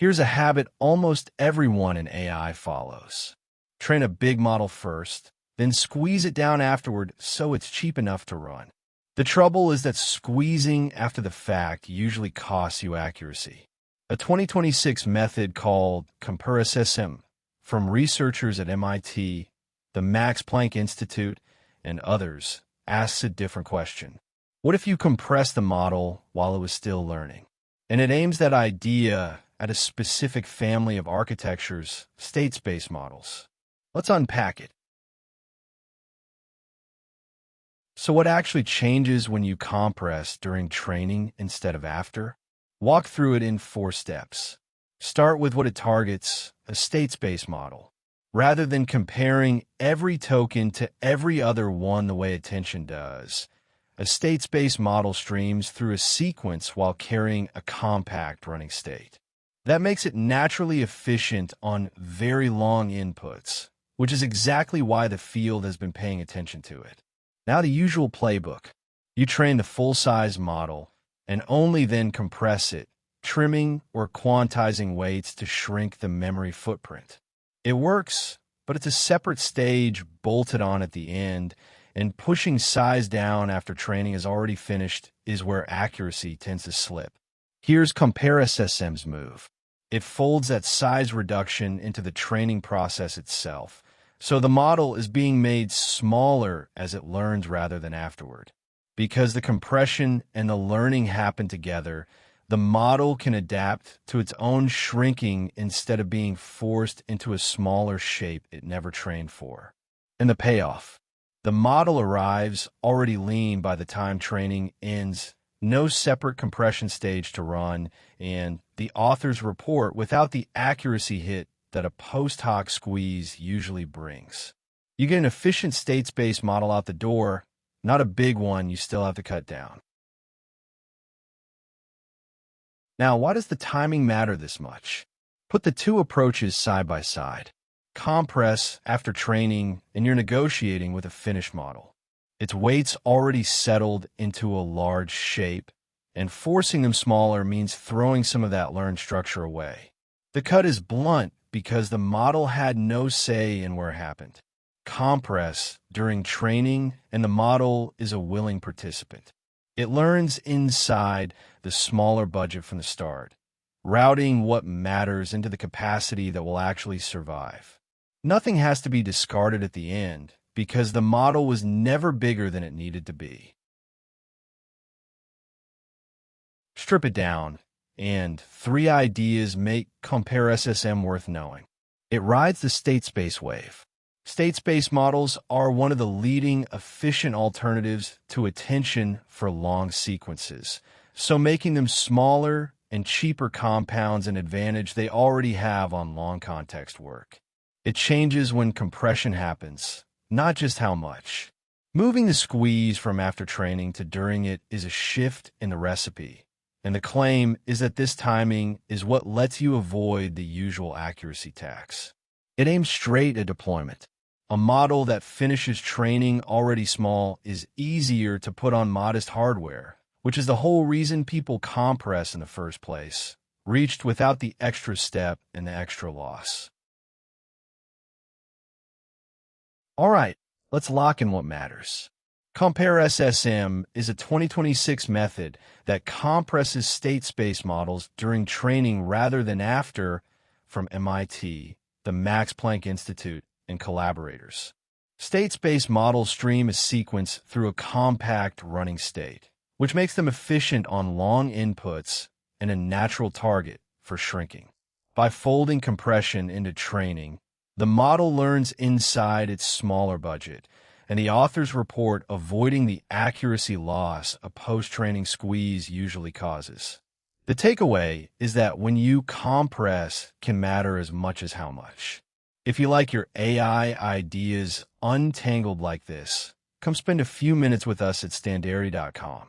Here's a habit almost everyone in AI follows. Train a big model first, then squeeze it down afterward so it's cheap enough to run. The trouble is that squeezing after the fact usually costs you accuracy. A 2026 method called CompreSSM from researchers at MIT, the Max Planck Institute, and others asks a different question. What if you compress the model while it was still learning? And it aims that idea at a specific family of architectures, state space models. Let's unpack it. So what actually changes when you compress during training instead of after? Walk through it in 4 steps. Start with what it targets, a state space model. Rather than comparing every token to every other one the way attention does, a state space model streams through a sequence while carrying a compact running state. That makes it naturally efficient on very long inputs, which is exactly why the field has been paying attention to it. Now the usual playbook. You train the full-size model and only then compress it, trimming or quantizing weights to shrink the memory footprint. It works, but it's a separate stage bolted on at the end, and pushing size down after training is already finished is where accuracy tends to slip. Here's CompreSSM's move. It folds that size reduction into the training process itself, so the model is being made smaller as it learns rather than afterward. Because the compression and the learning happen together, the model can adapt to its own shrinking instead of being forced into a smaller shape it never trained for. And the payoff. The model arrives already lean by the time training ends, no separate compression stage to run, and the author's report without the accuracy hit that a post hoc squeeze usually brings. You get an efficient state space model out the door, not a big one you still have to cut down. Now, why does the timing matter this much? Put the 2 approaches side by side. Compress after training, and you're negotiating with a finished model. Its weight's already settled into a large shape, and forcing them smaller means throwing some of that learned structure away. The cut is blunt because the model had no say in where it happened. Compress during training, and the model is a willing participant. It learns inside the smaller budget from the start, routing what matters into the capacity that will actually survive. Nothing has to be discarded at the end because the model was never bigger than it needed to be. Strip it down, and 3 ideas make CompreSSM worth knowing. It rides the state space wave. State space models are one of the leading efficient alternatives to attention for long sequences, so making them smaller and cheaper compounds an advantage they already have on long context work. It changes when compression happens, not just how much. Moving the squeeze from after training to during it is a shift in the recipe, and the claim is that this timing is what lets you avoid the usual accuracy tax. It aims straight at deployment. A model that finishes training already small is easier to put on modest hardware, which is the whole reason people compress in the first place, reached without the extra step and the extra loss. All right, let's lock in what matters. CompreSSM is a 2026 method that compresses state space models during training rather than after, from MIT, the Max Planck Institute, and collaborators. State space models stream a sequence through a compact running state, which makes them efficient on long inputs and a natural target for shrinking. By folding compression into training, the model learns inside its smaller budget, and the authors report avoiding the accuracy loss a post-training squeeze usually causes. The takeaway is that when you compress can matter as much as how much. If you like your AI ideas untangled like this, come spend a few minutes with us at Standarity.com.